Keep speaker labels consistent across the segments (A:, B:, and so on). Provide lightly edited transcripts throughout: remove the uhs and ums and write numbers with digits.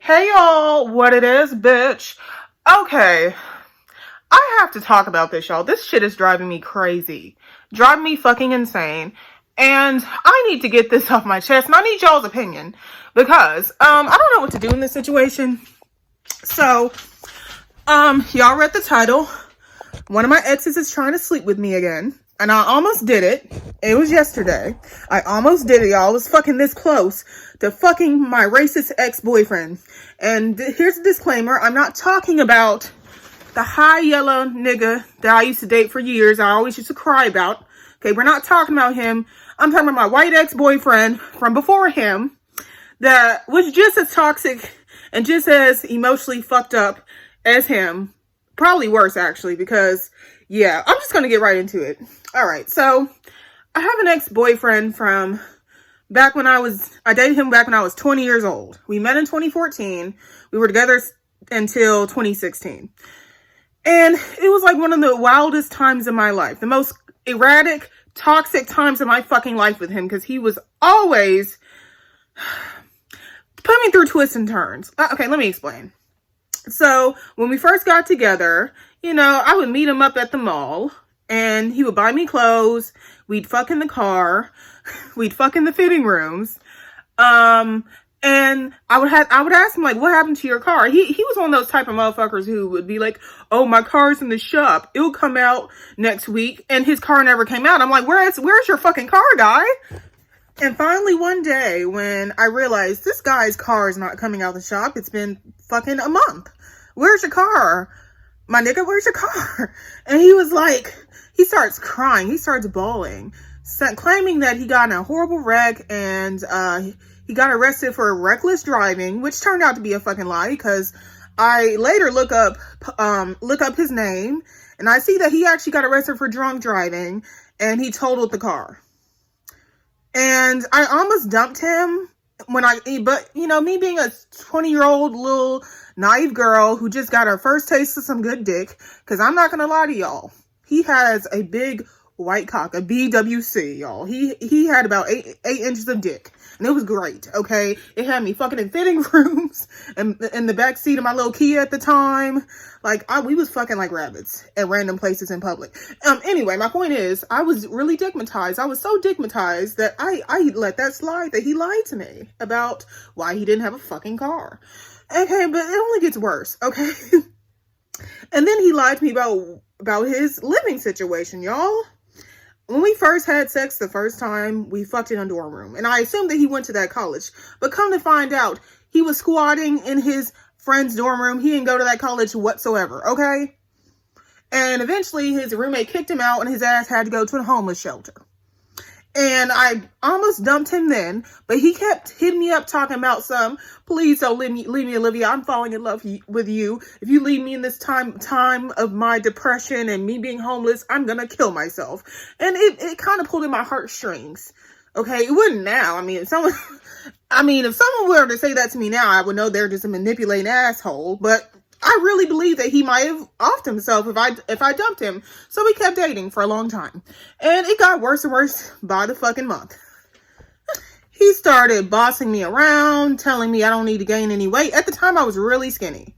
A: Hey y'all, what it is, bitch? Okay, I have to talk about this, y'all. This shit is driving me crazy. Driving me fucking insane. And I need to get this off my chest, and I need y'all's opinion. Because, I don't know what to do in this situation. So, y'all read the title. One of my exes is trying to sleep with me again. And I almost did it. It was yesterday. I almost did it, y'all. I was fucking this close to fucking my racist ex-boyfriend. And here's a disclaimer. I'm not talking about the high yellow nigga that I used to date for years. I always used to cry about. Okay, we're not talking about him. I'm talking about my white ex-boyfriend from before him that was just as toxic and just as emotionally fucked up as him. Probably worse, actually, because, yeah, I'm just going to get right into it. All right, so I have an ex-boyfriend from back when I dated him back when I was 20 years old. We met in 2014. We were together until 2016. And it was like one of the wildest times of my life. The most erratic, toxic times of my fucking life with him, because he was always putting me through twists and turns. Okay, let me explain. So when we first got together, I would meet him up at the mall and he would buy me clothes. We'd fuck in the car. We'd fuck in the fitting rooms. And I would ask him, like, what happened to your car? He was one of those type of motherfuckers who would be like, oh, my car's in the shop. It'll come out next week. And his car never came out. I'm like, where's your fucking car, guy? And finally one day when I realized this guy's car is not coming out the shop, it's been fucking a month. Where's your car? My nigga, where's your car? And he was like, he starts crying. He starts bawling, claiming that he got in a horrible wreck and he got arrested for reckless driving, which turned out to be a fucking lie because I later look up his name and I see that he actually got arrested for drunk driving and he totaled the car. And I almost dumped him but me being a 20-year-old little naive girl who just got her first taste of some good dick, because I'm not going to lie to y'all. He has a big white cock, a BWC, y'all. He had about 8 inches of dick. And it was great, okay? It had me fucking in fitting rooms and in the back seat of my little Kia at the time. Like, we was fucking like rabbits at random places in public. Anyway, my point is, I was really digmatized. I was so digmatized that I let that slide, that he lied to me about why he didn't have a fucking car. Okay, but it only gets worse, okay? And then he lied to me about his living situation, y'all. When we first had sex the first time, we fucked in a dorm room. And I assumed that he went to that college. But come to find out, he was squatting in his friend's dorm room. He didn't go to that college whatsoever, okay? And eventually, his roommate kicked him out and his ass had to go to a homeless shelter. And I almost dumped him then, but he kept hitting me up talking about please don't leave me, Olivia. I'm falling in love with you. If you leave me in this time of my depression and me being homeless, I'm gonna kill myself. And it kind of pulled in my heartstrings. Okay, it wouldn't now. If someone were to say that to me now, I would know they're just a manipulating asshole. But I really believe that he might have offed himself if I dumped him. So we kept dating for a long time. And it got worse and worse by the fucking month. He started bossing me around, telling me I don't need to gain any weight. At the time, I was really skinny.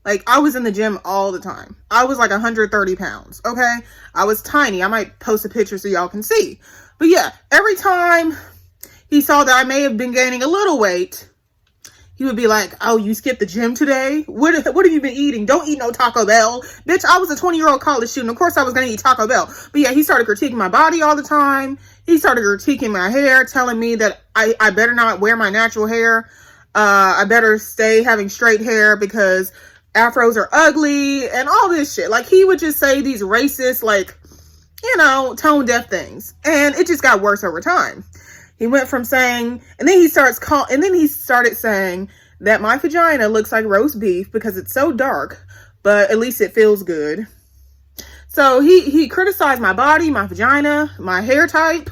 A: Like, I was in the gym all the time. I was like 130 pounds, okay? I was tiny. I might post a picture so y'all can see. But yeah, every time he saw that I may have been gaining a little weight, he would be like, oh, you skipped the gym today? What have you been eating? Don't eat no Taco Bell. Bitch, I was a 20-year-old college student. Of course I was going to eat Taco Bell. But yeah, he started critiquing my body all the time. He started critiquing my hair, telling me that I better not wear my natural hair. I better stay having straight hair because afros are ugly and all this shit. Like, he would just say these racist, tone deaf things. And it just got worse over time. He went from saying, and then he started saying that my vagina looks like roast beef because it's so dark, but at least it feels good. So he criticized my body, my vagina, my hair type,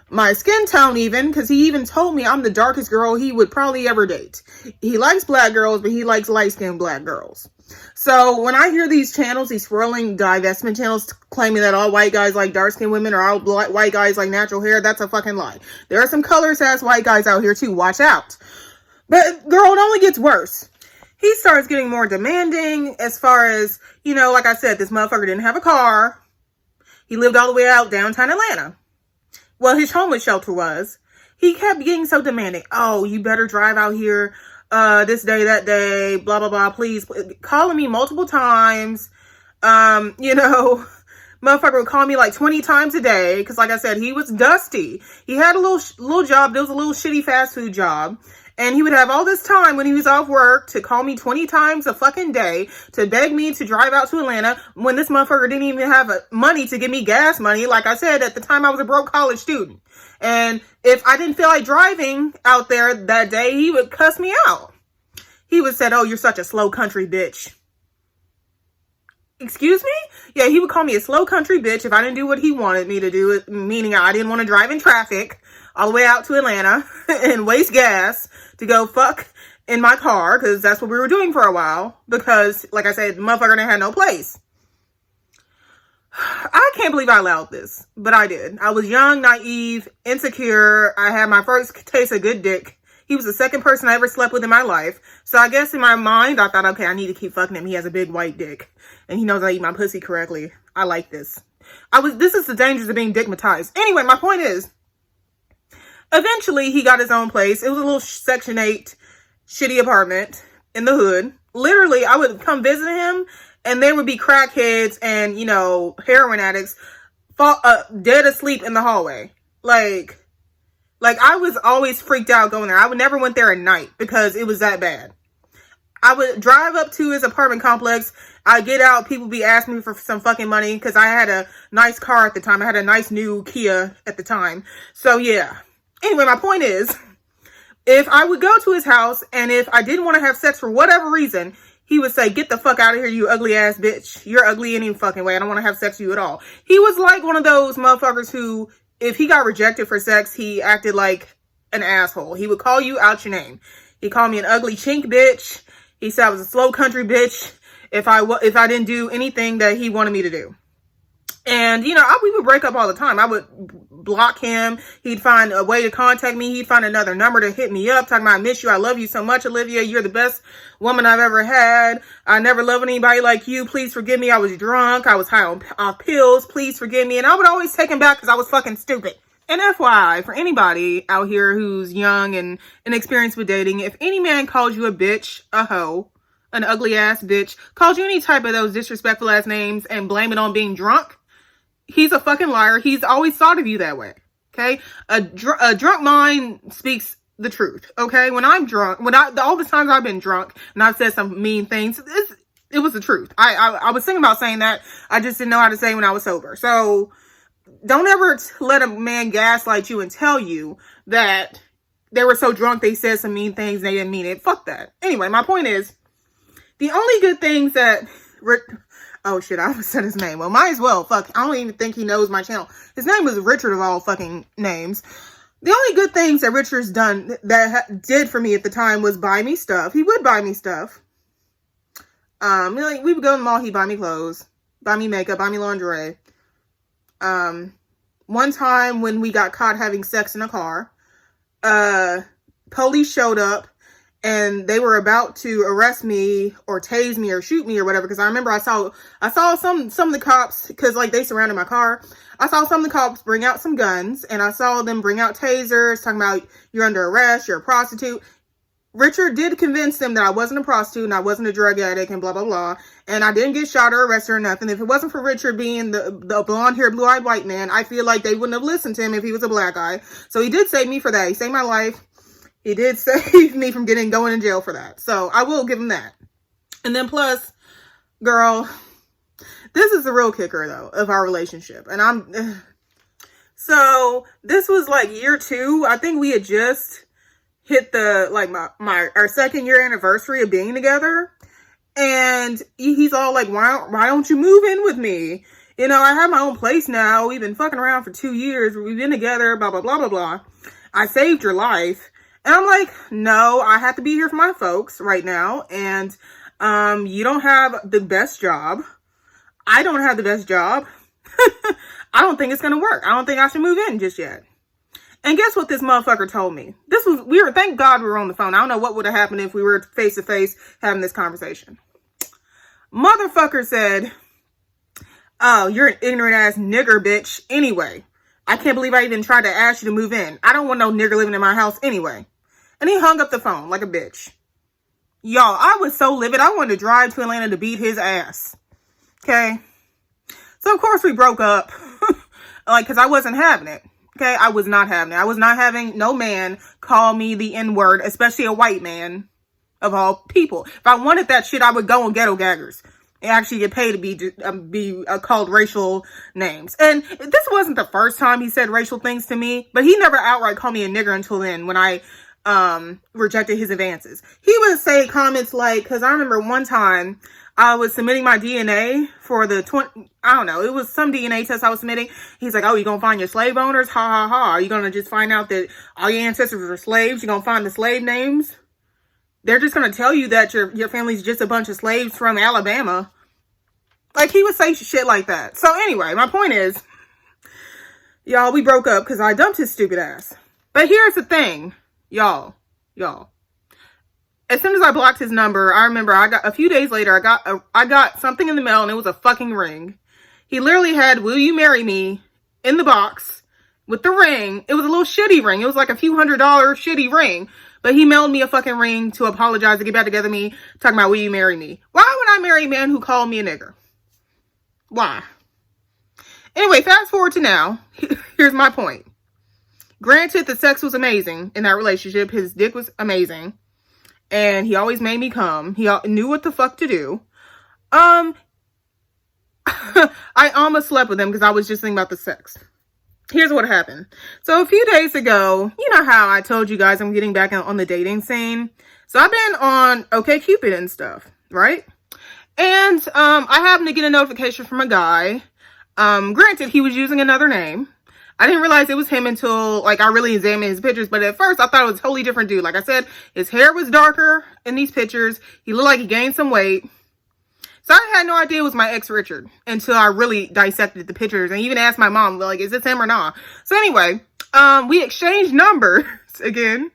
A: my skin tone even, because he even told me I'm the darkest girl he would probably ever date. He likes black girls, but he likes light-skinned black girls. So when I hear these channels, these swirling divestment channels claiming that all white guys like dark-skinned women or all white guys like natural hair, that's a fucking lie. There are some colors-ass white guys out here too. Watch out. But girl, it only gets worse. he starts getting more demanding as far as, you know, like I said, this motherfucker didn't have a car. He lived all the way out downtown Atlanta. Well, his homeless shelter was. He kept getting so demanding. Oh, you better drive out here this day, that day, blah, blah, blah, please. Calling me multiple times. You know, motherfucker would call me like 20 times a day. Because like I said, he was dusty. He had a little job. There was a little shitty fast food job. And he would have all this time when he was off work to call me 20 times a fucking day to beg me to drive out to Atlanta when this motherfucker didn't even have money to give me gas money. Like I said, at the time I was a broke college student. And if I didn't feel like driving out there that day, he would cuss me out. He would say, oh, you're such a slow country bitch. Excuse me? Yeah, he would call me a slow country bitch if I didn't do what he wanted me to do, meaning I didn't want to drive in traffic all the way out to Atlanta and waste gas to go fuck in my car, because that's what we were doing for a while, because, like I said, the motherfucker didn't have no place. I can't believe I allowed this, but I did. I was young, naive, insecure. I had my first taste of good dick. He was the second person I ever slept with in my life. So I guess in my mind, I thought, okay, I need to keep fucking him. He has a big white dick. And he knows I eat my pussy correctly. I like this. This is the dangers of being dickmatized. Anyway, my point is, eventually he got his own place. It was a little Section 8 shitty apartment in the hood. Literally, I would come visit him and there would be crackheads and, you know, heroin addicts dead asleep in the hallway. Like I was always freaked out going there. I would never went there at night because it was that bad. I would drive up to his apartment complex. I get out. People be asking me for some fucking money because I had a nice car at the time. I had a nice new Kia at the time. So yeah. Anyway, my point is, if I would go to his house and if I didn't want to have sex for whatever reason, he would say, get the fuck out of here, you ugly ass bitch. You're ugly any fucking way. I don't want to have sex with you at all. He was like one of those motherfuckers who, if he got rejected for sex, he acted like an asshole. He would call you out your name. He called me an ugly chink bitch. He said I was a slow country bitch if I didn't do anything that he wanted me to do. And, you know, we would break up all the time. I would block him. He'd find a way to contact me. He'd find another number to hit me up, talking about, I miss you. I love you so much, Olivia. You're the best woman I've ever had. I never loved anybody like you. Please forgive me. I was drunk. I was high on pills. Please forgive me. And I would always take him back because I was fucking stupid. And FYI, for anybody out here who's young and inexperienced with dating, if any man calls you a bitch, a hoe, an ugly ass bitch, calls you any type of those disrespectful ass names and blame it on being drunk, he's a fucking liar. He's always thought of you that way. Okay? A drunk mind speaks the truth. Okay? When I'm drunk, all the times I've been drunk and I've said some mean things, it was the truth. I was thinking about saying that. I just didn't know how to say it when I was sober. So don't ever let a man gaslight you and tell you that they were so drunk they said some mean things and they didn't mean it. Fuck that. Anyway, my point is, the only good things that... Oh shit, I almost said his name. Well, might as well. Fuck, I don't even think he knows my channel. His name was Richard of all fucking names. The only good things that Richard's done did for me at the time was buy me stuff. He would buy me stuff. Like, we would go to the mall, he'd buy me clothes, buy me makeup, buy me lingerie. One time when we got caught having sex in a car, police showed up and they were about to arrest me or tase me or shoot me or whatever. Because I remember I saw some of the cops, because like they surrounded my car. I saw some of the cops bring out some guns and I saw them bring out tasers talking about, you're under arrest, you're a prostitute. Richard did convince them that I wasn't a prostitute and I wasn't a drug addict and blah, blah, blah. And I didn't get shot or arrested or nothing. If it wasn't for Richard being the blonde-haired, blue-eyed white man, I feel like they wouldn't have listened to him if he was a black guy. So he did save me for that. He saved my life. He did save me from going in jail for that. So I will give him that. And then plus, girl, this is the real kicker, though, of our relationship. And so this was like year 2. I think we had just hit our second year anniversary of being together. And he's all like, why don't you move in with me? You know, I have my own place now. We've been fucking around for 2 years. We've been together, blah, blah, blah, blah, blah. I saved your life. And I'm like, no, I have to be here for my folks right now. And you don't have the best job. I don't have the best job. I don't think it's going to work. I don't think I should move in just yet. And guess what this motherfucker told me? Thank God we were on the phone. I don't know what would have happened if we were face to face having this conversation. Motherfucker said, oh, you're an ignorant ass nigger bitch anyway. I can't believe I even tried to ask you to move in. I don't want no nigger living in my house anyway. And he hung up the phone like a bitch. Y'all, I was so livid. I wanted to drive to Atlanta to beat his ass. Okay? So, of course, we broke up. Because I wasn't having it. Okay? I was not having it. I was not having no man call me the N-word, especially a white man of all people. If I wanted that shit, I would go on Ghetto Gaggers and actually get paid to be called racial names. And this wasn't the first time he said racial things to me, but he never outright called me a nigger until then when I rejected his advances. He would say comments like, because I remember one time I was submitting my DNA for the it was some DNA test I was submitting. He's like, oh, you gonna find your slave owners? Ha ha ha. Are you gonna just find out that all your ancestors were slaves? You gonna find the slave names? They're just gonna tell you that your family's just a bunch of slaves from Alabama. Like, he would say shit like that. So anyway, my point is, y'all, we broke up because I dumped his stupid ass. But here's the thing, y'all. As soon as I blocked his number, I remember a few days later, I got something in the mail and it was a fucking ring. He literally had, will you marry me in the box with the ring. It was a little shitty ring. It was like a few $100 shitty ring. But he mailed me a fucking ring to apologize, to get back together with me, talking about, will you marry me? Why would I marry a man who called me a nigger? Why? Anyway, fast forward to now. Here's my point. Granted, the sex was amazing in that relationship. His dick was amazing. And he always made me come. He knew what the fuck to do. I almost slept with him because I was just thinking about the sex. Here's what happened. So a few days ago, you know how I told you guys I'm getting back on the dating scene. So I've been on OkCupid and stuff, right? And I happened to get a notification from a guy. Granted, he was using another name. I didn't realize it was him until, like, I really examined his pictures. But at first, I thought it was a totally different dude. Like I said, his hair was darker in these pictures. He looked like he gained some weight. So I had no idea it was my ex Richard until I really dissected the pictures and even asked my mom, like, is this him or not? So anyway, we exchanged numbers again.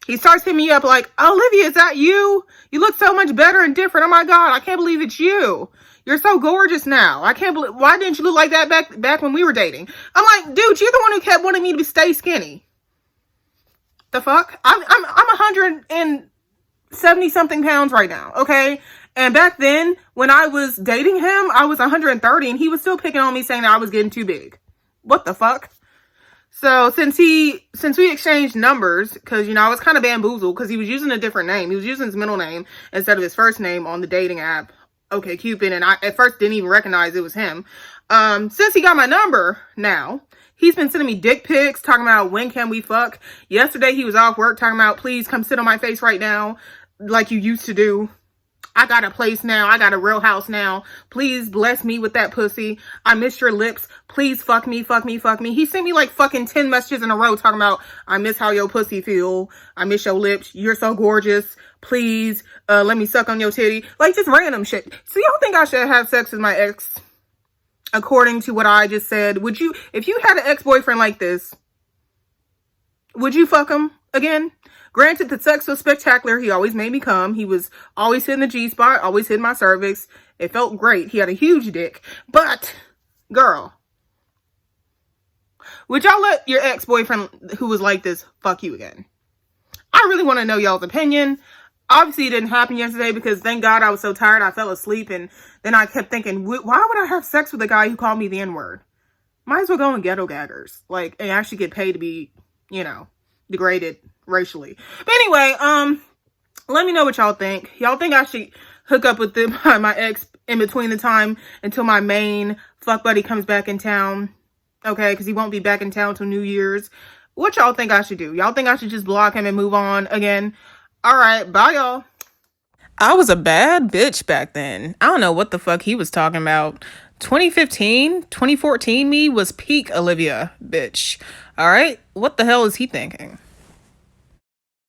A: He starts hitting me up like, Olivia, is that you? You look so much better and different. Oh my God, I can't believe it's you. You're so gorgeous now. I can't believe, why didn't you look like that back when we were dating? I'm like, dude, you're the one who kept wanting me to stay skinny. The fuck? I'm 170 something pounds right now, okay? And back then, when I was dating him, I was 130 and he was still picking on me saying that I was getting too big. What the fuck? So since we exchanged numbers, because, you know, I was kind of bamboozled because he was using a different name. He was using his middle name instead of his first name on the dating app, OkCupid, and I at first didn't even recognize it was him. Since he got my number now, he's been sending me dick pics, talking about when can we fuck. Yesterday he was off work talking about, please come sit on my face right now like you used to do. I got a place now. I got a real house now. Please bless me with that pussy. I miss your lips. Please fuck me, fuck me, fuck me. He sent me like fucking 10 messages in a row talking about, I miss how your pussy feel. I miss your lips. You're so gorgeous. Please, let me suck on your titty. Like, just random shit. So y'all think I should have sex with my ex? According to what I just said, would you, if you had an ex-boyfriend like this, would you fuck him again? Granted, the sex was spectacular. He always made me come. He was always hitting the G-spot, always hitting my cervix. It felt great. He had a huge dick. But, girl, would y'all let your ex-boyfriend who was like this fuck you again? I really want to know y'all's opinion. Obviously, it didn't happen yesterday because, thank God, I was so tired I fell asleep. And then I kept thinking, why would I have sex with a guy who called me the N-word? Might as well go in Ghetto Gaggers. Like, and actually get paid to be, you know, degraded racially. But anyway, let me know what y'all think. Y'all think I should hook up with my ex in between the time until my main fuck buddy comes back in town? Okay, because he won't be back in town till New Year's. What y'all think I should do? Y'all think I should just block him and move on again? All right, bye y'all. I was a bad bitch back then. I don't know what the fuck he was talking about. 2015, 2014 me was peak Olivia, bitch. All right, what the hell is he thinking?